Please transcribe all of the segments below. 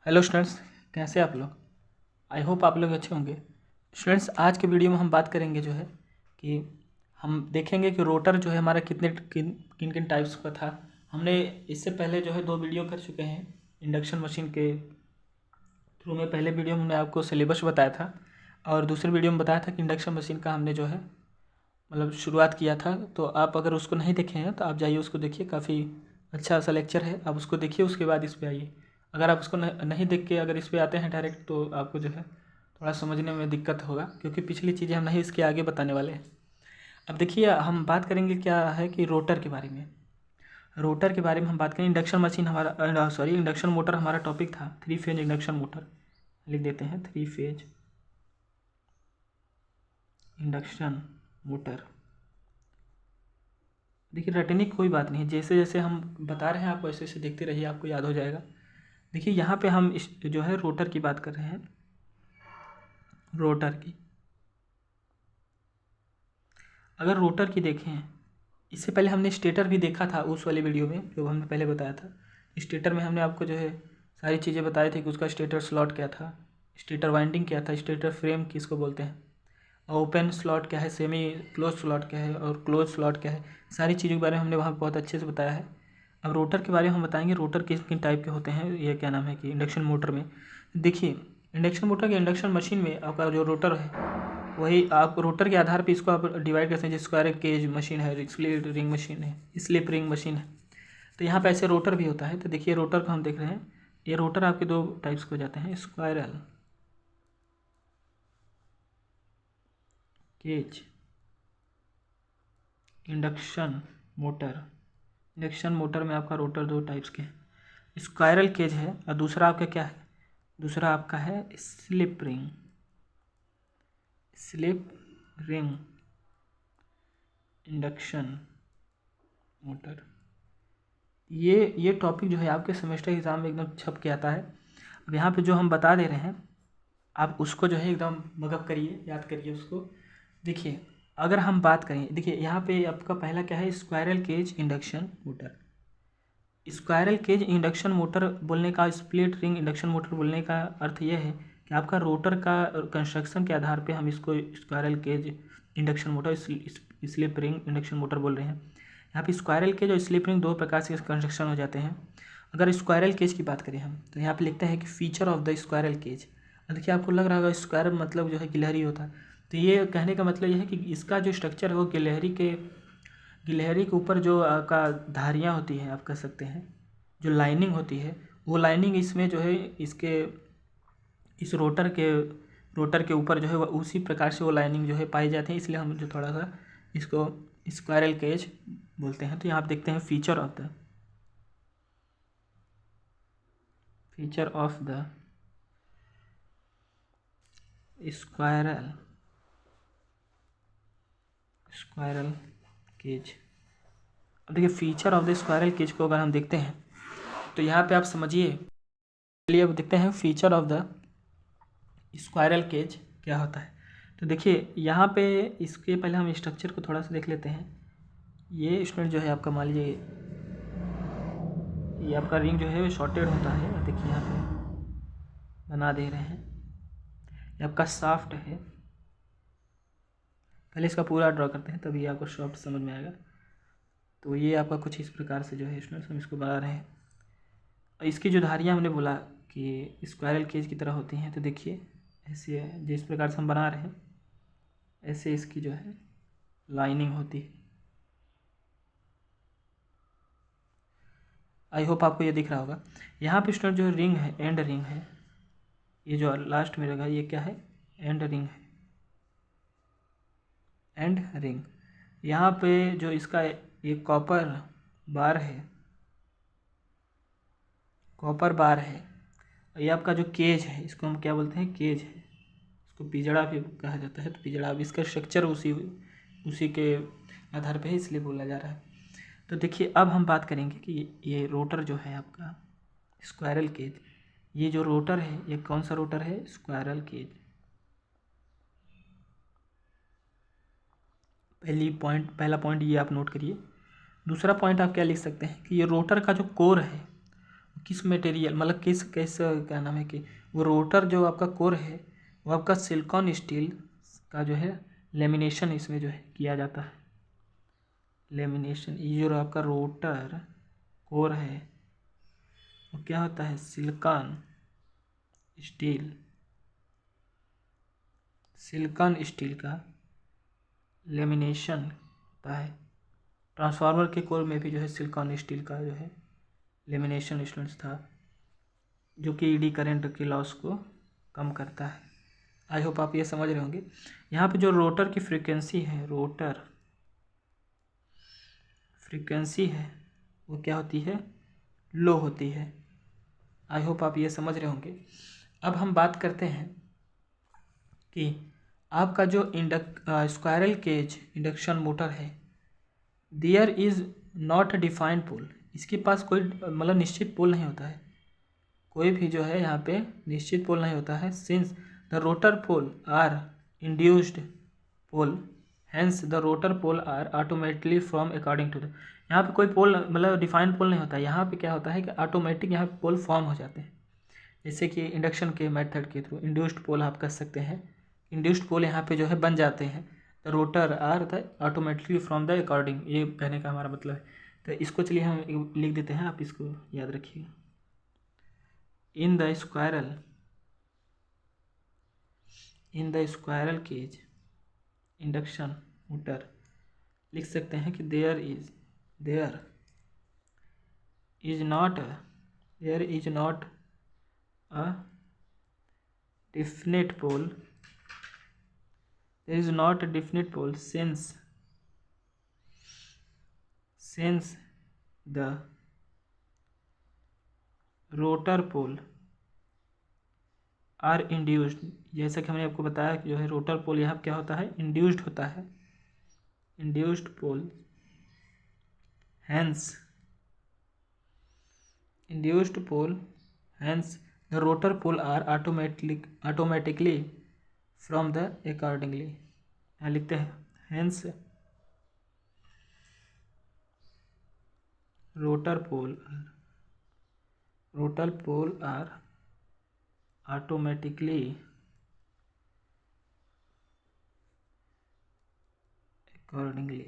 Hello students, कैसे आप लोग। आई होप आप लोग अच्छे होंगे। स्टूडेंट्स, आज के वीडियो में हम बात करेंगे जो है कि हम देखेंगे कि रोटर जो है हमारा किन किन किन टाइप्स का था। हमने इससे पहले जो है 2 वीडियो कर चुके हैं इंडक्शन मशीन के थ्रू में। पहले वीडियो में हमने आपको सिलेबस बताया था और दूसरे वीडियो में बताया था कि इंडक्शन मशीन का हमने जो है मतलब शुरुआत किया था। तो आप अगर उसको नहीं देखे हैं तो आप जाइए उसको देखिए, काफ़ी अच्छा सा लेक्चर है, आप उसको देखिए उसके बाद इस पे आइए। अगर आप उसको नहीं देख के अगर इस पे आते हैं डायरेक्ट तो आपको जो है थोड़ा समझने में दिक्कत होगा, क्योंकि पिछली चीज़ें हम नहीं इसके आगे बताने वाले हैं। अब देखिए, हम बात करेंगे क्या है कि रोटर के बारे में। रोटर के बारे में हम बात करें। इंडक्शन मशीन हमारा इंडक्शन मोटर हमारा टॉपिक था। 3 फेज इंडक्शन मोटर लिख देते हैं, 3 फेज इंडक्शन मोटर। देखिए, रटने की कोई बात नहीं है, जैसे जैसे हम बता रहे हैं आप वैसे वैसे देखते रहिए, आपको याद हो जाएगा। देखिए, यहाँ पे हम जो है रोटर की बात कर रहे हैं, रोटर की। अगर रोटर की देखें, इससे पहले हमने स्टेटर भी देखा था उस वाले वीडियो में जो हमने पहले बताया था। स्टेटर में हमने आपको जो है सारी चीज़ें बताई थी कि उसका स्टेटर स्लॉट क्या था, स्टेटर वाइंडिंग क्या था, स्टेटर फ्रेम किसको बोलते हैं, ओपन स्लॉट क्या है, सेमी क्लोज स्लॉट क्या है और क्लोज स्लॉट क्या है। सारी चीज़ों के बारे में हमने वहाँ बहुत अच्छे से बताया है। अब रोटर के बारे में हम बताएंगे, रोटर किस किन टाइप के होते हैं। ये क्या नाम है कि इंडक्शन मोटर में देखिए, इंडक्शन मोटर के इंडक्शन मशीन में आपका जो रोटर है वही आप रोटर के आधार पे इसको आप डिवाइड करते हैं। जैसे स्क्वायर केज मशीन है, स्प्लिट रिंग मशीन है, स्लिप रिंग मशीन है, तो यहाँ पे ऐसे रोटर भी होता है। तो देखिए, रोटर को हम देख रहे हैं, ये रोटर आपके 2 टाइप्स के हो जाते हैं, squirrel cage induction motor. Induction motor में आपका रोटर 2 टाइप्स के हैं, स्क्वायरल केज है और दूसरा आपका क्या है, दूसरा आपका है slip ring, slip ring induction motor. ये टॉपिक जो है आपके सेमेस्टर एग्ज़ाम में एकदम छप के आता है। अब यहाँ पे जो हम बता दे रहे हैं आप उसको जो है एकदम मगअप करिए, याद करिए उसको। देखिए, अगर हम बात करें, देखिए यहाँ पे आपका पहला क्या है, squirrel cage induction motor. Squirrel cage induction motor बोलने का, स्प्लिट रिंग इंडक्शन मोटर बोलने का अर्थ यह है कि आपका रोटर का कंस्ट्रक्शन के आधार पे हम इसको squirrel cage induction motor, slip ring induction motor बोल रहे हैं। यहाँ पे स्क्वायरल केज और स्लिप रिंग 2 प्रकार से कंस्ट्रक्शन हो जाते हैं। अगर स्क्वायरल केज की बात करें हम तो यहाँ पे लिखते हैं कि feature of the squirrel cage. देखिए, आपको लग रहा होगा स्क्वायर मतलब जो है गिलहरी होता है, तो ये कहने का मतलब ये है कि इसका जो स्ट्रक्चर है वो गिलहरी के ऊपर जो आपका धारियाँ होती हैं, आप कह सकते हैं जो लाइनिंग होती है, वो लाइनिंग इसमें जो है इसके इस रोटर के ऊपर जो है वो उसी प्रकार से वो लाइनिंग जो है पाई जाती है, इसलिए हम जो थोड़ा सा इसको स्क्वायरल केज बोलते हैं। तो यहाँ आप देखते हैं feature of the squirrel squirrel cage. अब देखिए, feature of the squirrel cage को अगर हम देखते हैं तो यहाँ पे आप समझिए। चलिए अब देखते हैं feature of the squirrel cage क्या होता है। तो देखिए, यहाँ पे इसके पहले हम स्ट्रक्चर को थोड़ा सा देख लेते हैं। ये स्टूडेंट जो है आपका, मान लीजिए ये आपका रिंग जो है शॉर्टेड होता है, देखिए यहाँ पे बना दे रहे हैं। ये आपका शाफ्ट है, पहले इसका पूरा ड्रॉ करते हैं तभी आपको शाफ्ट समझ में आएगा। तो ये आपका कुछ इस प्रकार से जो है स्टूडेंट्स हम इसको बना रहे हैं। और इसकी जो धारियाँ हमने बोला कि स्क्वायरल केज की तरह होती हैं, तो देखिए ऐसे है, जिस प्रकार से हम बना रहे हैं ऐसे इसकी जो है लाइनिंग होती है। आई होप आपको ये दिख रहा होगा। यहाँ पे स्टूडेंट जो रिंग है, एंड रिंग है, ये जो लास्ट में लगा ये क्या है, एंड रिंग है, एंड रिंग। यहाँ पे जो इसका ये कॉपर बार है। और ये आपका जो केज है इसको हम क्या बोलते हैं, केज है, इसको पिजड़ा भी कहा जाता है। तो पिजड़ा, अब इसका स्ट्रक्चर उसी उसी के आधार पे है, इसलिए बोला जा रहा है। तो देखिए, अब हम बात करेंगे कि ये रोटर जो है आपका स्क्वायरल केज, ये जो रोटर है ये कौन सा रोटर है, स्क्वायरल केज। पहला पॉइंट ये आप नोट करिए। दूसरा पॉइंट आप क्या लिख सकते हैं कि ये रोटर का जो कोर है किस मटेरियल मतलब किस क्या नाम है कि वो रोटर जो आपका कोर है वो आपका सिलिकॉन स्टील का जो है लेमिनेशन इसमें जो है किया जाता है। लेमिनेशन, ये जो आपका रोटर कोर है वो क्या होता है, सिलिकॉन स्टील का लेमिनेशन होता है। ट्रांसफार्मर के कोर में भी जो है सिलिकॉन स्टील का जो है लेमिनेशन स्टूडेंट्स था, जो कि ईडी करंट के लॉस को कम करता है। आई होप आप ये समझ रहे होंगे। यहाँ पे जो रोटर की फ्रीक्वेंसी है, रोटर फ्रीक्वेंसी है वो क्या होती है, लो होती है। आई होप आप ये समझ रहे होंगे। अब हम बात करते हैं कि आपका जो स्क्वायरल केज इंडक्शन मोटर है, देयर इज़ नॉट डिफाइंड पोल, इसके पास कोई मतलब निश्चित पोल नहीं होता है, कोई भी जो है यहाँ पे निश्चित पोल नहीं होता है। Since the rotor pole are induced pole, hence the rotor pole are automatically from according to the, यहाँ पे कोई पोल मतलब डिफाइंड पोल नहीं होता है। यहाँ पे क्या होता है कि ऑटोमेटिक यहाँ पे पोल फॉर्म हो जाते हैं, जैसे कि इंडक्शन के मेथड के थ्रू इंड्यूस्ड पोल आप कर सकते हैं। इंड्यूस्ड पोल यहाँ पे जो है बन जाते हैं। The rotor are the automatically from the according, ये कहने का हमारा मतलब है। तो इसको चलिए हम लिख देते हैं, आप इसको याद रखिएगा। In the squirrel cage induction motor लिख सकते हैं कि there is not a definite pole, there is not a definite pole since the rotor pole are induced, जैसा कि हमने आपको बताया कि जो है रोटर पोल यहाँ क्या होता है, इंड्यूस्ड होता है, induced pole, hence the rotor pole are automatically from the accordingly, यहाँ लिखते हैं hence rotor pole are automatically accordingly।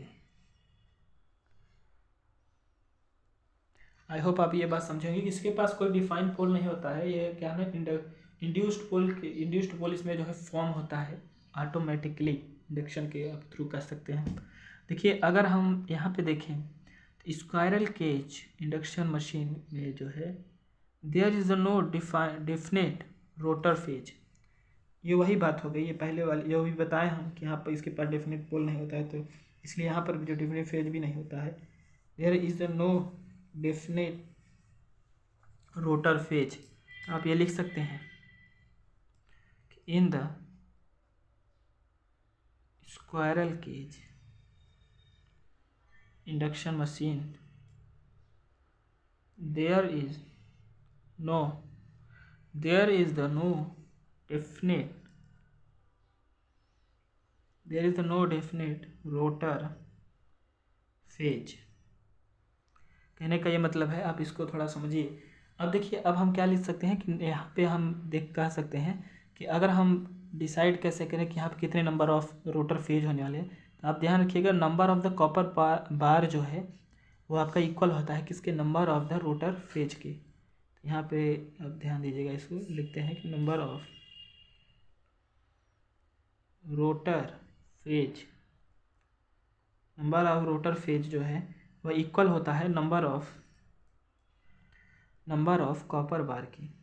I hope आप ये बात समझेंगे कि इसके पास कोई डिफाइंड पोल नहीं होता है। ये क्या है, इंड्यूस्ड पोल इसमें जो है फॉर्म होता है ऑटोमेटिकली, इंडक्शन के आप थ्रू कर सकते हैं। देखिए अगर हम यहाँ पे देखें तो स्क्वायरल केज इंडक्शन मशीन में जो है there is no definite rotor phase, ये वही बात हो गई, ये पहले वाली जो भी बताए हम कि यहाँ पर इसके पास डेफिनेट पोल नहीं होता है, तो इसलिए यहाँ पर भी जो डेफिनेट फेज भी नहीं होता है। There is no definite rotor phase, आप ये लिख सकते हैं in the squirrel cage induction machine there is no definite rotor phase. कहने का ये मतलब है, आप इसको थोड़ा समझिए। अब देखिए अब हम क्या लिख सकते हैं कि यहाँ पे हम कह सकते हैं कि अगर हम डिसाइड कैसे करें कि यहाँ पे कितने नंबर ऑफ रोटर फेज होने वाले हैं, तो आप ध्यान रखिएगा नंबर ऑफ द कॉपर बार जो है वो आपका इक्वल होता है किसके, number of the rotor phase के। तो यहाँ पे आप ध्यान दीजिएगा, इसको लिखते हैं कि नंबर ऑफ रोटर फेज जो है वह इक्वल होता है नंबर ऑफ कॉपर बार की।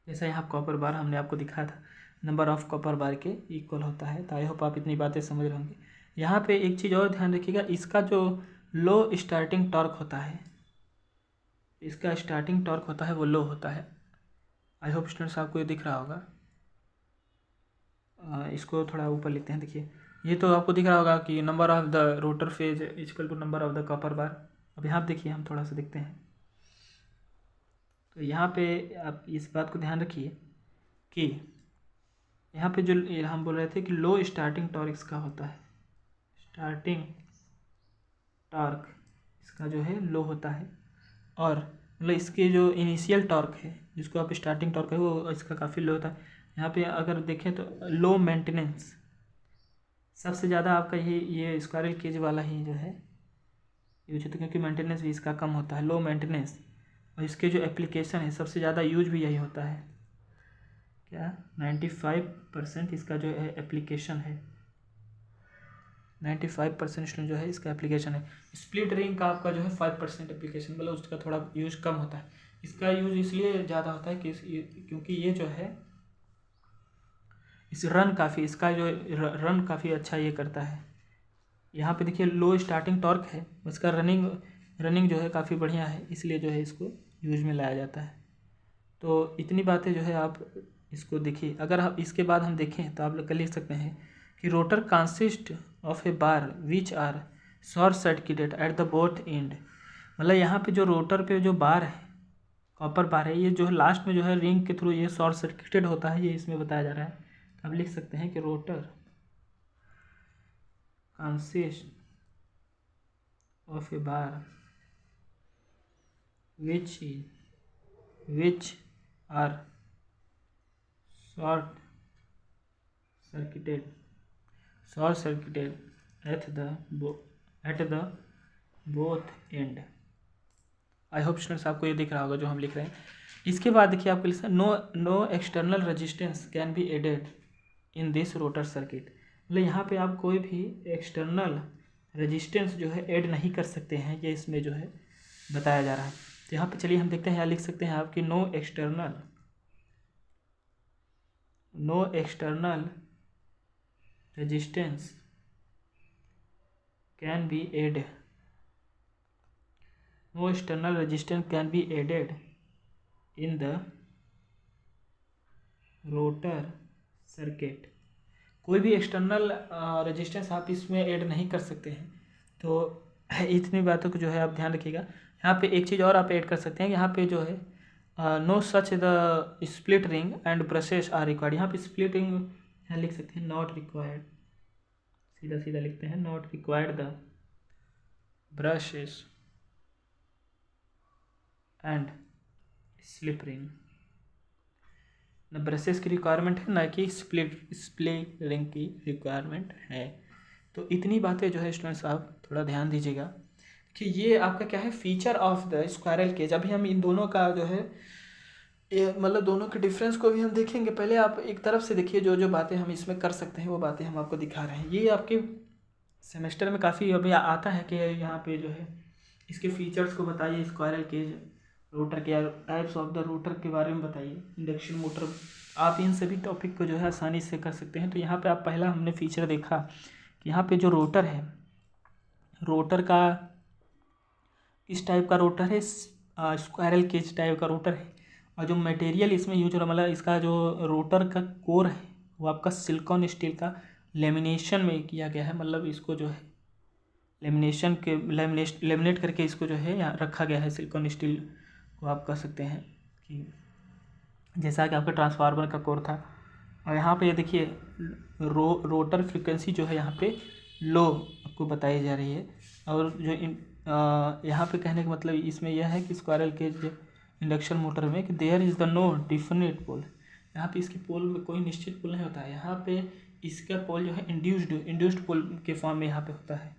जैसा यहाँ कॉपर बार हमने आपको दिखाया था, नंबर ऑफ कॉपर बार के इक्वल होता है। तो आई होप आप इतनी बातें समझ रहे होंगे। यहाँ पे एक चीज़ और ध्यान रखिएगा, इसका जो लो स्टार्टिंग टॉर्क होता है, इसका स्टार्टिंग टॉर्क होता है वो लो होता है। आई होप स्टूडेंट्स आपको ये दिख रहा होगा। इसको थोड़ा ऊपर लिखते हैं। देखिए ये तो आपको दिख रहा होगा कि number of the rotor phase equal to number of the copper bar. अब यहाँ देखिए हम थोड़ा सा देखते हैं, तो यहाँ पे आप इस बात को ध्यान रखिए कि यहाँ पे जो हम बोल रहे थे कि लो स्टार्टिंग टॉर्क इसका होता है, स्टार्टिंग टॉर्क इसका जो है लो होता है। और मतलब इसके जो इनिशियल टॉर्क है, जिसको आप स्टार्टिंग टॉर्क है, वो इसका काफ़ी लो होता है। यहाँ पे अगर देखें तो लो मेंटेनेंस, सबसे ज़्यादा आपका ये स्क्वायरल केज वाला ही जो है यूज होता है, क्योंकि मेंटेनेंस भी इसका कम होता है, लो मेंटेनेंस। और इसके जो एप्लीकेशन है सबसे ज़्यादा यूज भी यही होता है, क्या 95% इसका जो है एप्लीकेशन है, 95% जो है इसका एप्लीकेशन है। स्प्लिट रिंग का आपका जो है 5% एप्लीकेशन, मतलब उसका थोड़ा यूज कम होता है। इसका यूज इसलिए ज़्यादा होता है कि क्योंकि ये जो है इस रन काफ़ी, इसका जो रन काफ़ी अच्छा ये करता है। यहाँ पे देखिए लो स्टार्टिंग टॉर्क है, उसका रनिंग जो है काफ़ी बढ़िया है, इसलिए जो है इसको यूज में लाया जाता है। तो इतनी बातें जो है आप इसको देखिए। अगर हम इसके बाद हम देखें तो आप लोग लिख सकते हैं कि rotor consist of a bar which are short circuited at the both end. मतलब यहाँ पे जो रोटर पे जो बार है, कॉपर बार है, ये जो है लास्ट में जो है रिंग के थ्रू ये शॉर्ट सर्किटेड होता है, ये इसमें बताया जा रहा है। तो आप लिख सकते हैं कि rotor consist of a bar which are short circuited at the both end। I hope students आपको ये दिख रहा होगा जो हम लिख रहे हैं। इसके बाद देखिए आपको लिखा no external resistance can be added in this rotor circuit. मतलब यहाँ पे आप कोई भी एक्सटर्नल रेजिस्टेंस जो है ऐड नहीं कर सकते हैं, ये इसमें जो है बताया जा रहा है। तो यहाँ पे चलिए हम देखते हैं, यहाँ लिख सकते हैं आपकी no external resistance can be add, no external resistance can be added in the rotor circuit. कोई भी एक्सटर्नल रेजिस्टेंस आप इसमें ऐड नहीं कर सकते हैं। तो इतनी बातों को जो है आप ध्यान रखिएगा। यहाँ पे एक चीज़ और आप ऐड कर सकते हैं, यहाँ पे जो है no such the split ring and brushes are required. यहाँ पे स्प्लिट रिंग यहाँ लिख सकते हैं नॉट रिक्वायर्ड, सीधा सीधा लिखते हैं not required the brushes and slip ring. न ब्रशेस की रिक्वायरमेंट है, ना कि स्प्लिट रिंग की रिक्वायरमेंट है। तो इतनी बातें जो है स्टूडेंट्स आप थोड़ा ध्यान दीजिएगा कि ये आपका क्या है feature of the squirrel cage. अभी हम इन दोनों का जो है मतलब दोनों के डिफरेंस को भी हम देखेंगे। पहले आप एक तरफ से देखिए, जो जो बातें हम इसमें कर सकते हैं वो बातें हम आपको दिखा रहे हैं। ये आपके सेमेस्टर में काफ़ी अभी आता है कि यहाँ पे जो है इसके फीचर्स को बताइए, स्क्वायरल केज, रोटर के टाइप्स ऑफ द रोटर के बारे में बताइए, इंडक्शन मोटर। आप इन सभी टॉपिक को जो है आसानी से कर सकते हैं। तो यहाँ पे आप पहला हमने फीचर देखा कि यहाँ पे जो रोटर है, रोटर का किस टाइप का रोटर है, स्क्वायरल केज टाइप का रोटर है। और जो मटेरियल इसमें यूज हो रहा, मतलब इसका जो रोटर का कोर है वो आपका सिलिकॉन स्टील का लेमिनेशन में किया गया है। मतलब इसको जो है लेमिनेट करके इसको जो है यहाँ रखा गया है। सिलिकॉन स्टील को आप कह सकते हैं कि जैसा कि आपका ट्रांसफार्मर का कोर था। और यहाँ पे ये देखिए रोटर फ्रीक्वेंसी जो है यहाँ पे लो आपको बताई जा रही है। और जो यहाँ पे कहने का मतलब इसमें यह है कि स्क्वायरल केज इंडक्शन मोटर में कि there is the no definite pole. यहाँ पे इसके पोल में कोई निश्चित पोल नहीं होता है। यहाँ पे इसका पोल जो है इंड्यूस्ड पोल के फॉर्म में यहाँ पे होता है।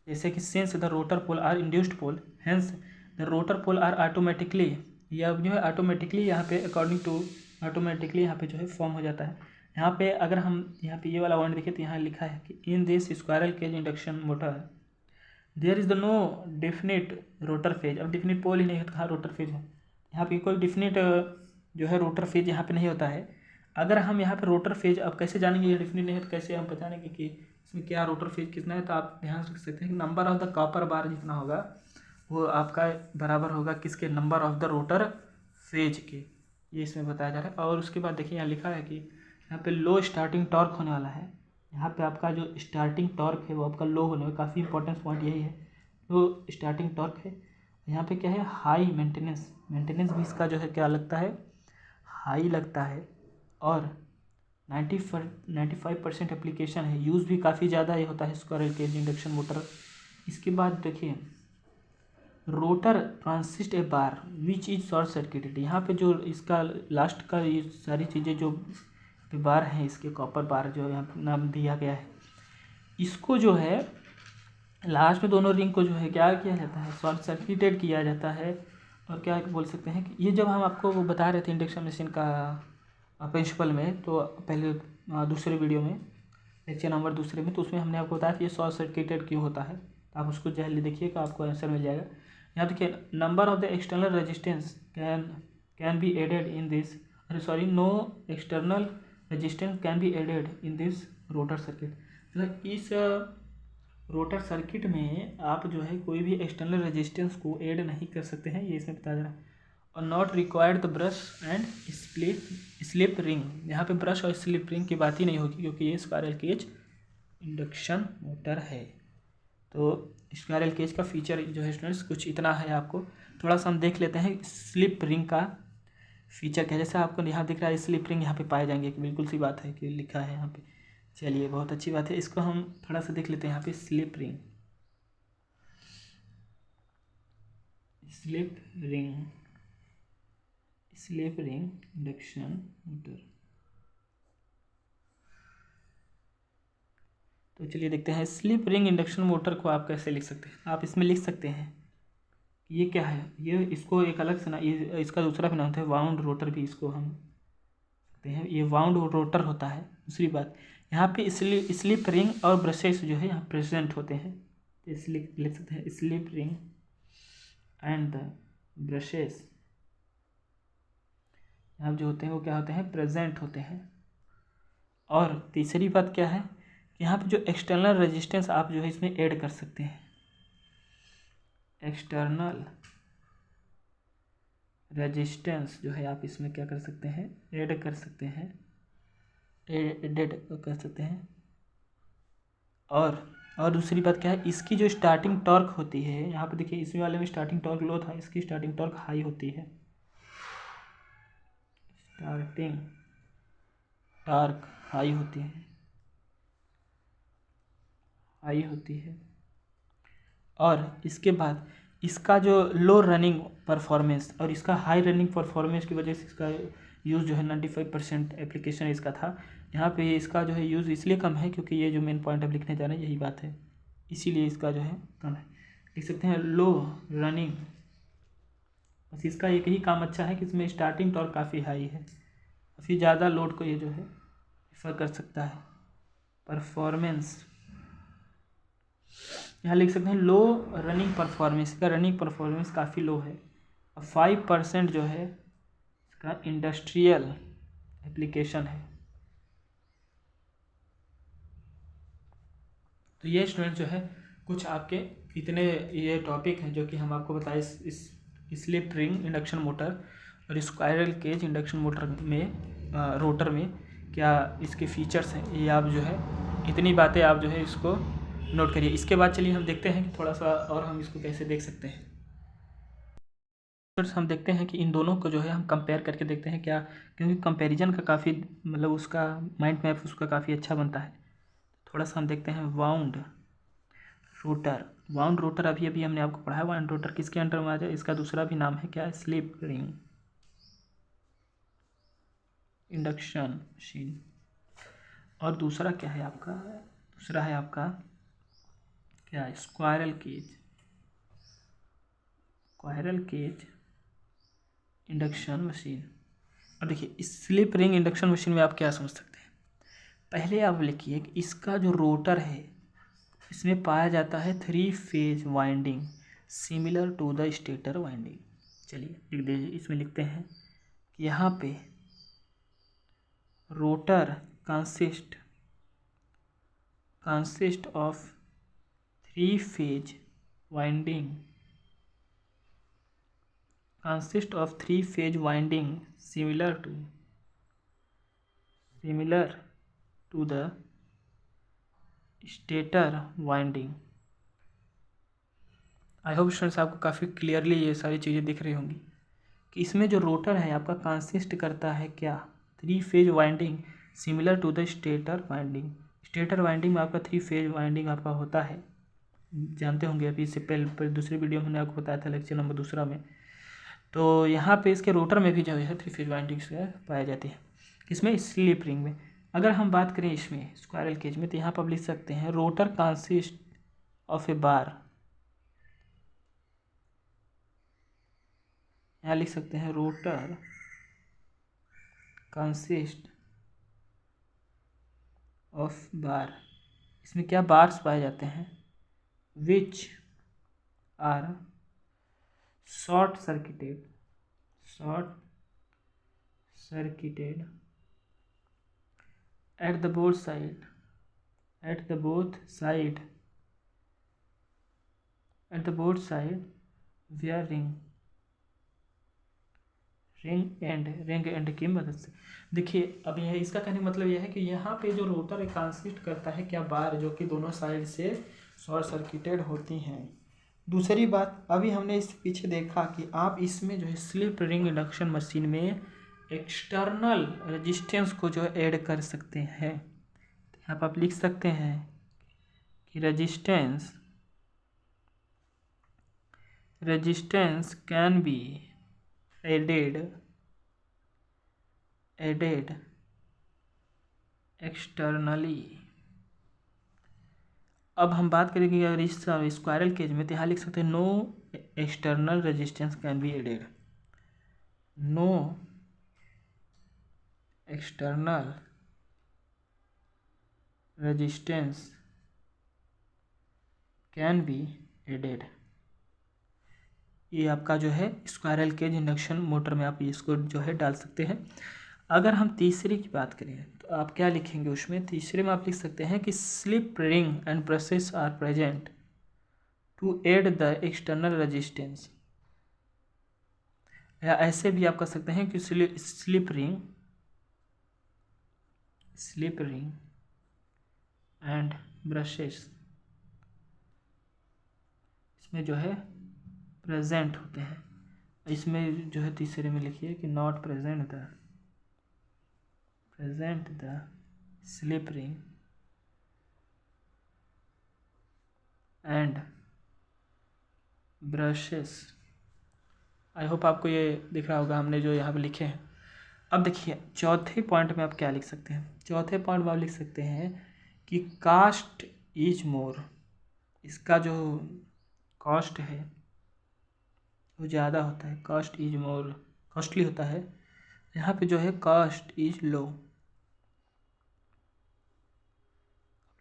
जैसे कि since the rotor pole are induced pole, hence the rotor pole are automatically, या जो है ऑटोमेटिकली यहाँ पे अकॉर्डिंग टू ऑटोमेटिकली यहाँ पे जो है फॉर्म हो जाता है। यहाँ पे अगर हम यहाँ पे ये वाला वर्ड देखें तो यहाँ लिखा है कि in this squirrel cage induction motor there is the no definite rotor phase. अब डेफिनेट पोल ही नहीं है तो कहाँ रोटर फेज है। यहाँ पे कोई डेफिनेट जो है रोटर फेज यहाँ पे नहीं होता है। अगर हम यहाँ पे रोटर फेज, अब कैसे जानेंगे ये डेफिनेट नहीं है तो कैसे हम पहचानेंगे कि इसमें क्या रोटर फेज कितना है। तो आप ध्यान रख सकते हैं कि नंबर ऑफ द कॉपर बार जितना होगा वो आपका बराबर होगा किसके, number of the rotor phase के। ये इसमें बताया जा रहा है। और उसके बाद देखिए यहाँ लिखा है कि यहाँ पे लो स्टार्टिंग टॉर्क होने वाला है। यहाँ पे आपका जो स्टार्टिंग टॉर्क है वो आपका लो होने वाला, काफ़ी इंपॉर्टेंट पॉइंट यही है, लो स्टार्टिंग टॉर्क है। यहाँ पे क्या है हाई मेंटेनेंस भी इसका जो है क्या लगता है, हाई लगता है। और 95% एप्लीकेशन है, यूज़ भी काफ़ी ज़्यादा ये होता है स्क्वायरल केज इंडक्शन मोटर। इसके बाद देखिए रोटर ट्रांसिस्ट a bar which is short circuited. यहाँ पे जो इसका लास्ट का ये सारी चीज़ें जो बार हैं, इसके कॉपर बार जो यहाँ पे नाम दिया गया है, इसको जो है लास्ट में दोनों रिंग को जो है क्या किया जाता है, शॉर्ट सर्किटेड किया जाता है। और क्या बोल सकते हैं कि ये जब हम आपको वो बता रहे थे इंडक्शन मशीन का प्रिंसिपल में, तो पहले दूसरे वीडियो में लेक्चर नंबर दूसरे में, तो उसमें हमने आपको बताया कि ये शॉर्ट सर्किटेड क्यों होता है। आप उसको जल्दी देखिएगा, आपको आंसर मिल जाएगा। यहाँ देखिए, number of the external resistance can be added in this, sorry, no external resistance can be added in this rotor circuit. मतलब इस रोटर सर्किट में आप जो है कोई भी एक्सटर्नल रेजिस्टेंस को ऐड नहीं कर सकते हैं, ये इसमें बताया जा रहा है। और not required the brush and slip ring, यहाँ पे ब्रश और स्लिप रिंग की बात ही नहीं होगी, क्योंकि ये स्क्वायरल केज इंडक्शन मोटर है। तो स्क्वायरल केज का फीचर जो है स्टूडेंट्स कुछ इतना है। आपको थोड़ा सा हम देख लेते हैं स्लिप रिंग का फीचर क्या है। जैसे आपको यहाँ दिख रहा है स्लिप रिंग यहाँ पे पाए जाएंगे, कि बिल्कुल सी बात है कि लिखा है यहाँ पे। चलिए, बहुत अच्छी बात है। इसको हम थोड़ा सा देख लेते हैं। यहाँ pay slip ring induction motor. तो चलिए देखते हैं स्लिप रिंग इंडक्शन मोटर को आप कैसे लिख सकते हैं। आप इसमें लिख सकते हैं कि ये क्या है, ये इसको एक अलग से ना, ये इसका दूसरा भी नाम होता है वाउंड रोटर, भी इसको हम सकते हैं। ये वाउंड रोटर होता है। दूसरी बात, यहाँ पे स्लिप रिंग और ब्रशेस जो है यहाँ प्रेजेंट होते हैं, तो इसलिए लिख सकते हैं slip ring and the brushes यहाँ जो होते हैं वो क्या होते हैं, प्रेजेंट होते हैं। और तीसरी बात क्या है, यहाँ पे जो एक्सटर्नल रेजिस्टेंस आप जो है इसमें ऐड कर सकते हैं। एक्सटर्नल रेजिस्टेंस जो है आप इसमें क्या कर सकते हैं, ऐड कर सकते हैं, एडेड कर सकते हैं। और दूसरी बात क्या है, इसकी जो स्टार्टिंग टॉर्क होती है, यहाँ पे देखिए इसमें वाले में स्टार्टिंग टॉर्क लो था, इसकी स्टार्टिंग टॉर्क हाई होती है। स्टार्टिंग टॉर्क हाई होती है। और इसके बाद इसका जो लो रनिंग परफॉर्मेंस और इसका हाई रनिंग परफॉर्मेंस की वजह से इसका यूज़ जो है 95% एप्लीकेशन इसका था। यहाँ पे इसका जो है यूज़ इसलिए कम है क्योंकि ये जो मेन पॉइंट अब लिखने जा रहे हैं यही बात है, इसीलिए इसका जो है कम है। लिख सकते हैं लो रनिंग, बस इसका एक ही काम अच्छा है कि इसमें स्टार्टिंग टॉर्क काफ़ी हाई है, काफ़ी ज़्यादा लोड को ये जो है रिफर कर सकता है। परफॉर्मेंस यहाँ लिख सकते हैं लो रनिंग परफॉर्मेंस, इसका रनिंग परफॉर्मेंस काफ़ी लो है। और 5% जो है इसका इंडस्ट्रियल एप्लीकेशन है। तो ये स्टूडेंट जो है कुछ आपके इतने ये टॉपिक हैं जो कि हम आपको बताए इस स्लिप रिंग इंडक्शन मोटर और स्क्वायरल केज इंडक्शन मोटर में रोटर में क्या इसके फीचर्स हैं। ये आप जो है इतनी बातें आप जो है इसको नोट करिए। इसके बाद चलिए हम देखते हैं कि थोड़ा सा और हम इसको कैसे देख सकते हैं। हम देखते हैं कि इन दोनों को जो है हम कंपेयर करके देखते हैं क्या, क्योंकि कंपैरिजन का काफ़ी मतलब उसका माइंड मैप उसका काफ़ी अच्छा बनता है। थोड़ा सा हम देखते हैं वाउंड रोटर अभी हमने आपको पढ़ा है। वाउंड रोटर किसके अंडर में आ जाए, इसका दूसरा भी नाम है क्या, स्लिप रिंग इंडक्शन मशीन। और दूसरा क्या है आपका, दूसरा है आपका क्या, स्क्वायरल केज इंडक्शन मशीन। और देखिए इस स्लिप रिंग इंडक्शन मशीन में आप क्या समझ सकते हैं। पहले आप लिखिए कि इसका जो रोटर है इसमें पाया जाता है 3 phase winding similar to the stator winding. चलिए लिख दीजिए, इसमें लिखते हैं कि यहाँ पे rotor consist of 3 phase winding similar to the stator winding। I hope students आपको काफ़ी क्लियरली ये सारी चीज़ें दिख रही होंगी कि इसमें जो रोटर है आपका कंसिस्ट करता है क्या, 3 phase winding similar to the stator winding. Stator winding में आपका 3 फेज वाइंडिंग आपका होता है, जानते होंगे, अभी इससे पहले दूसरी वीडियो में मैंने आपको बताया था लेक्चर नंबर 2 में। तो यहाँ पे इसके रोटर में भी जो है 3 फेज वाइंडिंग्स पाई जाती है। इसमें स्लिप रिंग में अगर हम बात करें इसमें स्क्वायरल केज में, तो यहाँ पर आप लिख सकते हैं रोटर कंसिस्ट ऑफ ए बार। यहाँ लिख सकते हैं रोटर कंसिस्ट ऑफ बार। इसमें क्या बार्स पाए जाते हैं, which are short circuited at the both side where ring end की मदद से। देखिए अब यह इसका कहने का मतलब यह है कि यहाँ पे जो रोटर है कंसिस्ट करता है क्या बार, जो कि दोनों साइड से शॉर्ट सर्किटेड होती हैं। दूसरी बात, अभी हमने इससे पीछे देखा कि आप इसमें जो है स्लिप रिंग इंडक्शन मशीन में एक्सटर्नल रेजिस्टेंस को जो ऐड कर सकते हैं। यहाँ पर आप लिख सकते हैं कि resistance can be added externally. अब हम बात करेंगे अगर इस स्क्वायरल केज में, तो यहाँ लिख सकते हैं no external resistance can be added, no external resistance can be added. ये आपका जो है स्क्वायरल केज इंडक्शन मोटर में आप इसको जो है डाल सकते हैं। अगर हम तीसरे की बात करें तो आप क्या लिखेंगे उसमें, तीसरे में आप लिख सकते हैं कि slip ring and brushes are present to add the external resistance. या ऐसे भी आप कर सकते हैं कि स्लिप रिंग एंड ब्रशेस इसमें जो है प्रेजेंट होते हैं। इसमें जो है तीसरे में लिखिए कि not present the slip ring and brushes. I hope आपको ये दिख रहा होगा हमने जो यहाँ पे लिखे हैं। अब देखिए चौथे पॉइंट में आप क्या लिख सकते हैं, चौथे पॉइंट में आप लिख सकते हैं कि कास्ट इज मोर। इसका जो कॉस्ट है वो ज़्यादा होता है, कास्ट इज मोर कॉस्टली होता है। यहाँ पे जो है कास्ट इज लो,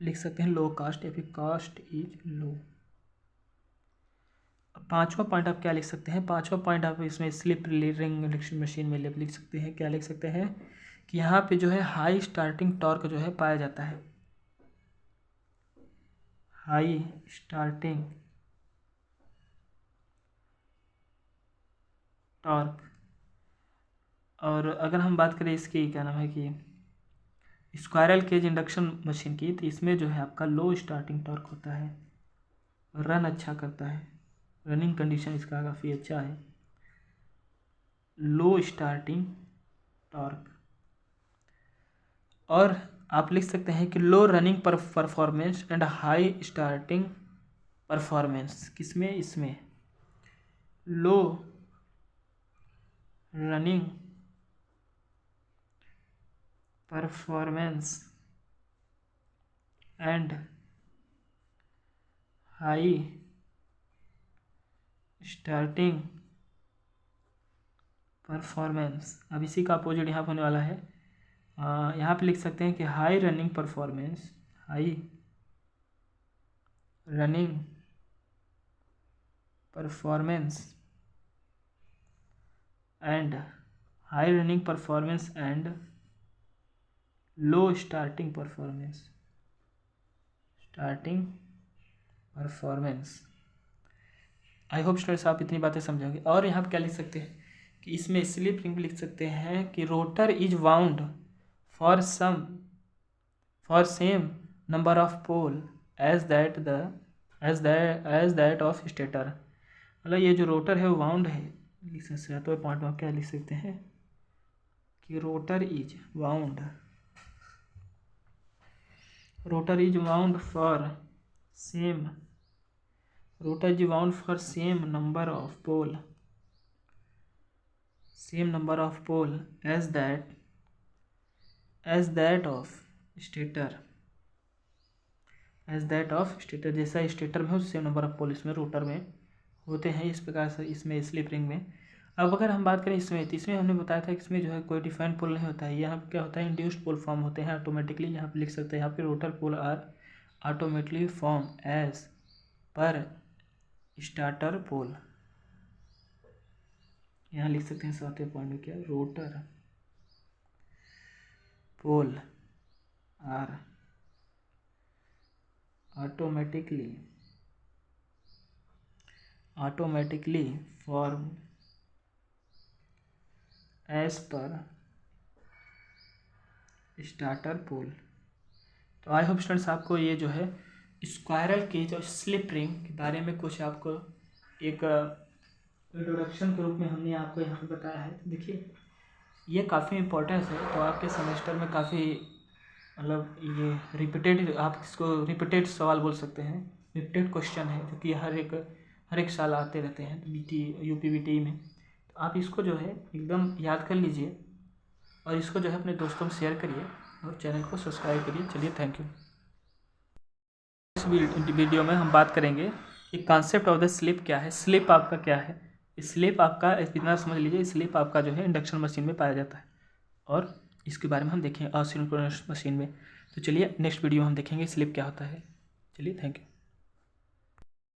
लिख सकते हैं लो कास्ट या फिर कास्ट इज लो। पांचवा पॉइंट आप क्या लिख सकते हैं, पांचवा पॉइंट आप इसमें स्लिप रिंग इंडक्शन मशीन में लिख सकते हैं, क्या लिख सकते हैं कि यहाँ पे जो है हाई स्टार्टिंग टॉर्क जो है पाया जाता है, हाई स्टार्टिंग टॉर्क। और अगर हम बात करें इसकी क्या नाम है कि स्क्वायरल केज इंडक्शन मशीन की, तो इसमें जो है आपका लो स्टार्टिंग टॉर्क होता है, रन अच्छा करता है, रनिंग कंडीशन इसका काफ़ी अच्छा है, लो स्टार्टिंग टॉर्क। और आप लिख सकते हैं कि low running performance and high starting performance. किसमें, इसमें low running performance and high starting performance. अब इसी का अपोजिट यहाँ पर होने वाला है, यहाँ पे लिख सकते हैं कि high running performance and high running performance and low starting performance. I hope students आप इतनी बातें समझोगे। और यहाँ पे क्या लिख सकते हैं कि इसमें स्लिप रिंग लिख सकते हैं कि rotor is wound for same number of pole as that of stator. मतलब ये जो रोटर है वो वाउंड है, लिख सकते हैं। तो पॉइंट में क्या लिख सकते हैं कि rotor is wound for same rotor is wound for same number of pole as that of stator, जैसा स्टेटर में हो सेम नंबर ऑफ पोल इसमें रोटर में होते हैं। इस प्रकार से इसमें स्लिप रिंग में। अब अगर हम बात करें इसमें, तो इसमें हमने बताया था कि इसमें जो है कोई डिफाइंड पोल नहीं होता है। यहाँ पे क्या होता है, इंड्यूस्ड पोल फॉर्म होते हैं ऑटोमेटिकली। यहाँ पे लिख सकते हैं, यहाँ पे rotor pole are automatically form as per starter pole. यहाँ लिख सकते हैं 7वें पॉइंट में क्या, rotor pole are automatically form as per starter pole. तो आई होप स्टूडेंट्स आपको ये जो है स्क्वायरल के जो स्लिप रिंग के बारे में कुछ आपको एक इंट्रोडक्शन के रूप में हमने आपको यहाँ पे बताया है। तो देखिए ये काफ़ी इम्पोर्टेंस है, तो आपके सेमेस्टर में काफ़ी मतलब ये रिपीटेड, आप इसको रिपीटेड सवाल बोल सकते हैं, रिपीटेड क्वेश्चन है जो कि हर एक साल आते रहते हैं यूपी में। तो आप इसको जो है एकदम याद कर लीजिए और इसको जो है अपने दोस्तों में शेयर करिए और चैनल को सब्सक्राइब करिए। चलिए थैंक यू। इस वीडियो में हम बात करेंगे कि कॉन्सेप्ट ऑफ द स्लिप क्या है, स्लिप आपका क्या है। स्लिप आपका इतना समझ लीजिए, स्लिप आपका जो है इंडक्शन मशीन में पाया जाता है और इसके बारे में हम देखेंगे असिंक्रोनस मशीन में। तो चलिए नेक्स्ट वीडियो में हम देखेंगे स्लिप क्या होता है। चलिए थैंक यू।